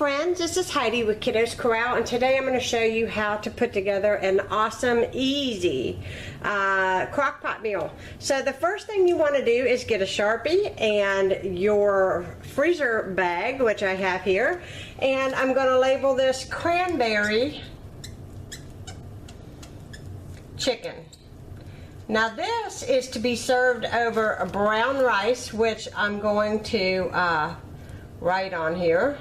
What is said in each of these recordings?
friends, this is Heidi with Kiddos Corral, and today I'm going to show you how to put together an awesome, easy crock pot meal. So the first thing you want to do is get a Sharpie and your freezer bag, which I have here, and I'm going to label this cranberry chicken. Now this is to be served over a brown rice, which I'm going to write on here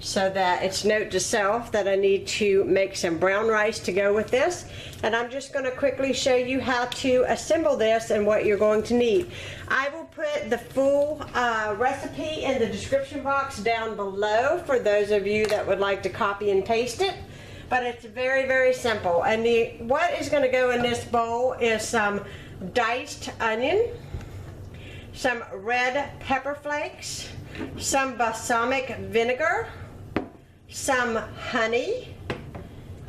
so that it's note to self that I need to make some brown rice to go with this. And I'm just going to quickly show you how to assemble this and what you're going to need. I will put the full recipe in the description box down below for those of you that would like to copy and paste it. But it's very, very simple. And what is going to go in this bowl is some diced onion, some red pepper flakes, some balsamic vinegar, some honey,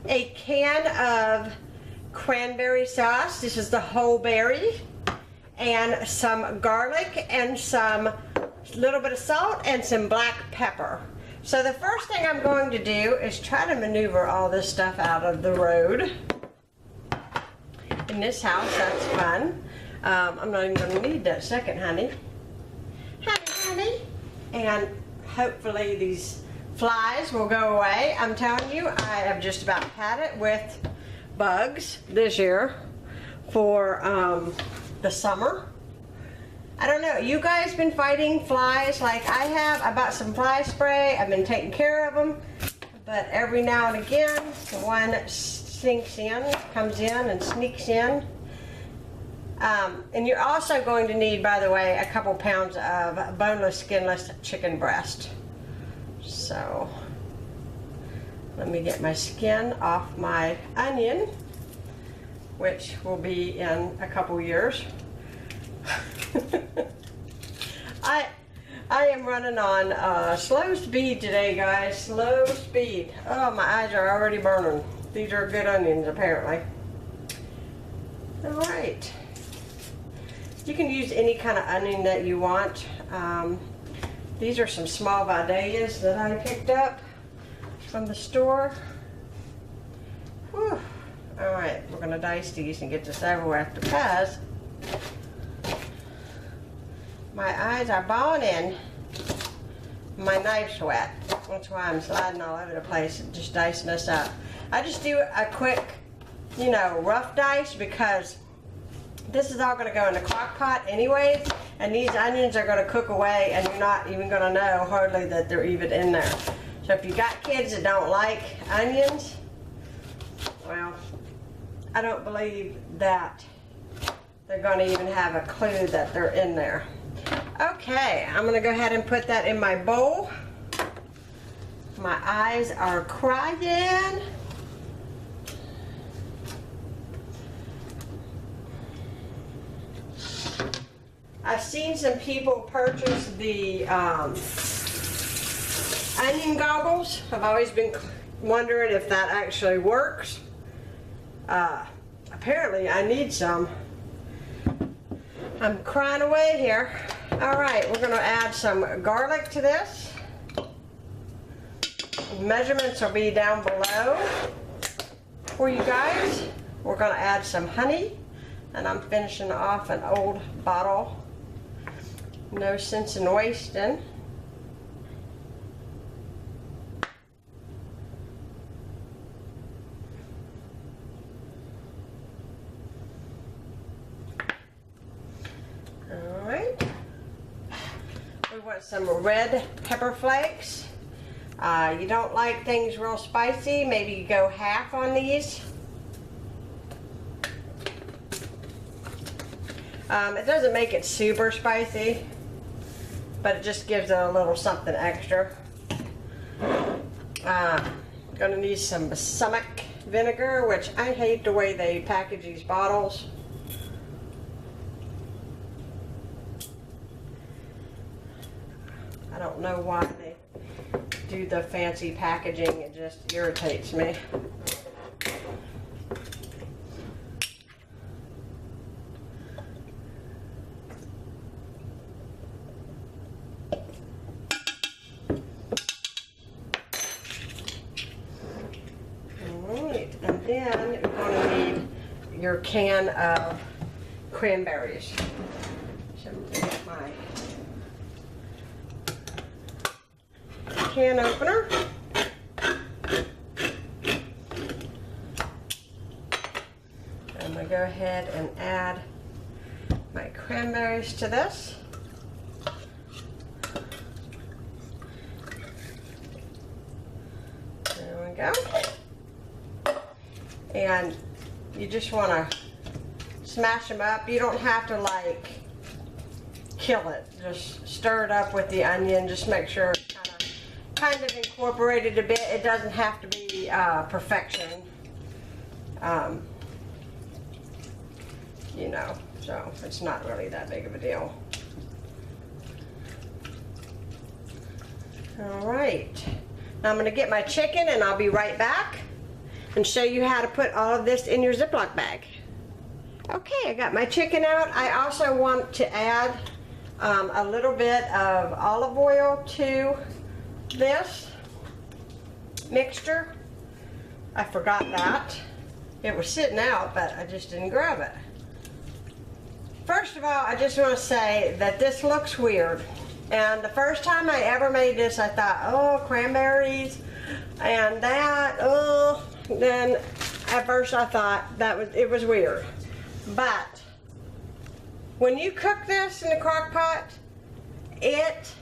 a can of cranberry sauce, this is the whole berry, and some garlic and some little bit of salt and some black pepper. So the first thing I'm going to do is try to maneuver all this stuff out of the road in this house. That's fun. I'm not even going to need that second honey. Honey. And hopefully these flies will go away. I'm telling you, I have just about had it with bugs this year for the summer. I don't know, you guys been fighting flies like I have? I bought some fly spray, I've been taking care of them, but every now and again one sinks in, comes in and sneaks in. And you're also going to need, by the way, a couple pounds of boneless, skinless chicken breast. So let me get my skin off my onion, which will be in a couple years. I am running on slow speed today, guys. Slow speed. Oh, my eyes are already burning. These are good onions, apparently. All right. You can use any kind of onion that you want. These are some small vidalias that I picked up from the store. Whew. All right, we're gonna dice these and get this over with because my eyes are burning. My knife's wet. That's why I'm sliding all over the place and just dicing this up. I just do a quick, you know, rough dice because this is all going to go in the crock pot anyways, and these onions are going to cook away and you're not even going to know hardly that they're even in there. So if you got kids that don't like onions, well, I don't believe that they're going to even have a clue that they're in there. Okay, I'm going to go ahead and put that in my bowl. My eyes are crying. I've seen some people purchase the onion goggles. I've always been wondering if that actually works. Apparently I need some. I'm crying away here. All right, we're going to add some garlic to this. Measurements will be down below for you guys. We're going to add some honey, and I'm finishing off an old bottle. No sense in wasting. All right. We want some red pepper flakes. You don't like things real spicy, maybe you go half on these. It doesn't make it super spicy, but it just gives it a little something extra. Gonna need some balsamic vinegar, which I hate the way they package these bottles. I don't know why they do the fancy packaging, it just irritates me. can of cranberries. So I'm going to get my can opener. I'm going to go ahead and add my cranberries to this. There we go. And you just want to smash them up. You don't have to like kill it. Just stir it up with the onion. Just make sure it's kind of incorporated a bit. It doesn't have to be perfection. You know, so it's not really that big of a deal. All right, now I'm going to get my chicken and I'll be right back and show you how to put all of this in your Ziploc bag. Okay, I got my chicken out. I also want to add a little bit of olive oil to this mixture. I forgot that. It was sitting out, but I just didn't grab it. First of all, I just want to say that this looks weird. And the first time I ever made this, I thought, oh, cranberries and that, oh. Then at first I thought it was weird. But when you cook this in the crock pot, it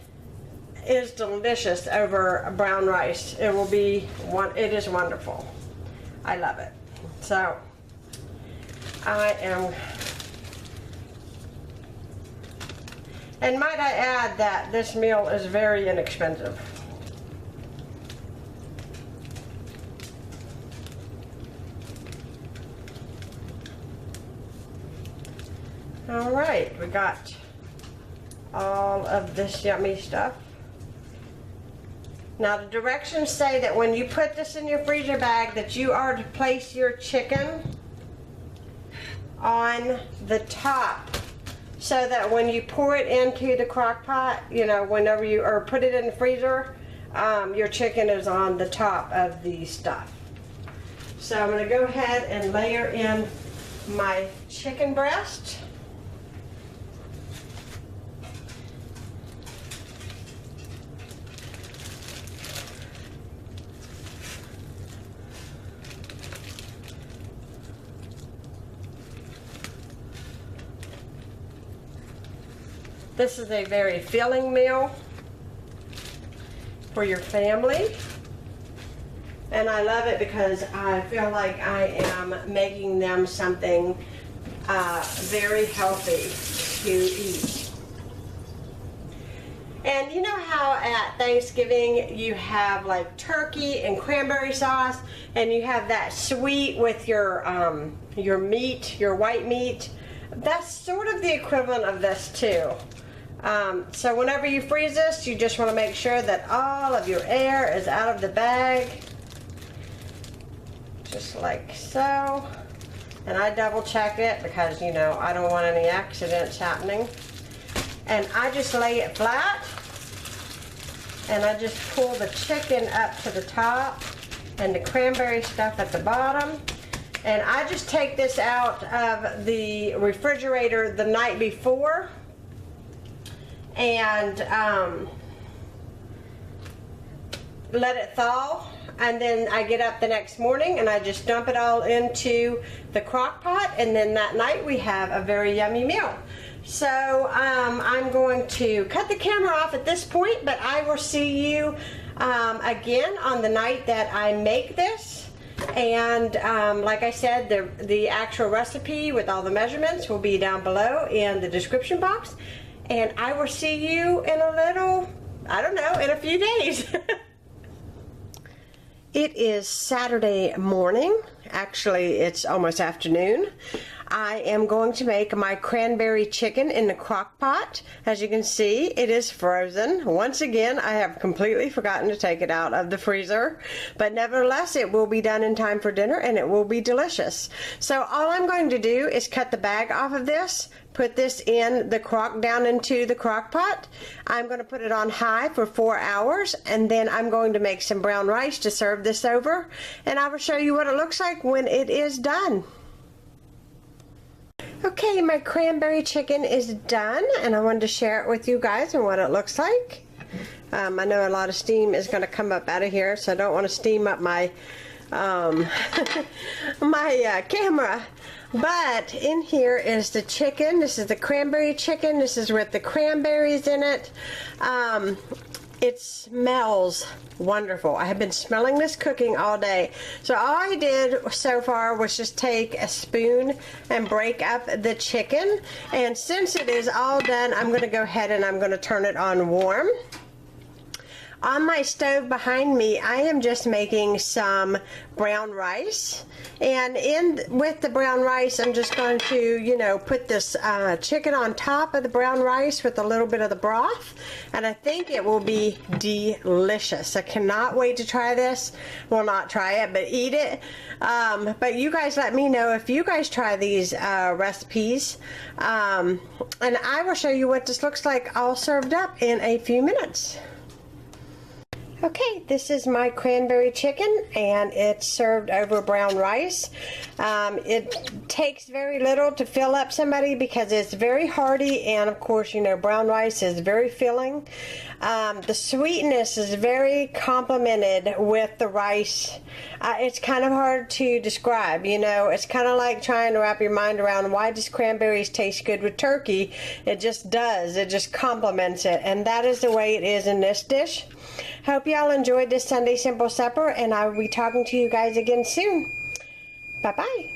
is delicious over brown rice. It is wonderful. I love it. So and might I add that this meal is very inexpensive. All right, we got all of this yummy stuff. Now the directions say that when you put this in your freezer bag that you are to place your chicken on the top so that when you pour it into the crock pot, you know, whenever you, or put it in the freezer, your chicken is on the top of the stuff. So I'm going to go ahead and layer in my chicken breast. This is a very filling meal for your family. And I love it because I feel like I am making them something very healthy to eat. And you know how at Thanksgiving you have like turkey and cranberry sauce, and you have that sweet with your meat, your white meat? That's sort of the equivalent of this too. So whenever you freeze this, you just want to make sure that all of your air is out of the bag. Just like so. And I double check it because, you know, I don't want any accidents happening. And I just lay it flat. And I just pull the chicken up to the top and the cranberry stuff at the bottom. And I just take this out of the refrigerator the night before. And let it thaw, and then I get up the next morning and I just dump it all into the crock pot, and then that night we have a very yummy meal. So I'm going to cut the camera off at this point, but I will see you again on the night that I make this. And like I said, the actual recipe with all the measurements will be down below in the description box. And I will see you in a little, I don't know, in a few days. It is Saturday morning. Actually, it's almost afternoon. I am going to make my cranberry chicken in the crock pot. As you can see, it is frozen. Once again, I have completely forgotten to take it out of the freezer, but nevertheless, it will be done in time for dinner and it will be delicious. So all I'm going to do is cut the bag off of this, put this in the crock, down into the crock pot. I'm going to put it on high for 4 hours, and then I'm going to make some brown rice to serve this over, and I will show you what it looks like when it is done. Okay, my cranberry chicken is done, and I wanted to share it with you guys and what it looks like. I know a lot of steam is going to come up out of here, so I don't want to steam up my my camera. But in here is the chicken. This is the cranberry chicken. This is with the cranberries in it. It smells wonderful. I have been smelling this cooking all day. So all I did so far was just take a spoon and break up the chicken. And since it is all done, I'm going to go ahead and I'm going to turn it on warm. On my stove behind me, I am just making some brown rice, and with the brown rice, I'm just going to, you know, put this chicken on top of the brown rice with a little bit of the broth, and I think it will be delicious. I cannot wait to try this. Well, not try it, but eat it. But you guys let me know if you guys try these recipes, and I will show you what this looks like all served up in a few minutes. Okay, this is my cranberry chicken, and it's served over brown rice. It takes very little to fill up somebody because it's very hearty, and of course, you know, brown rice is very filling. The sweetness is very complemented with the rice. It's kind of hard to describe, you know. It's kind of like trying to wrap your mind around why does cranberries taste good with turkey. It just does. It just complements it, and that is the way it is in this dish. Hope y'all enjoyed this Sunday Simple Supper, and I will be talking to you guys again soon. Bye-bye.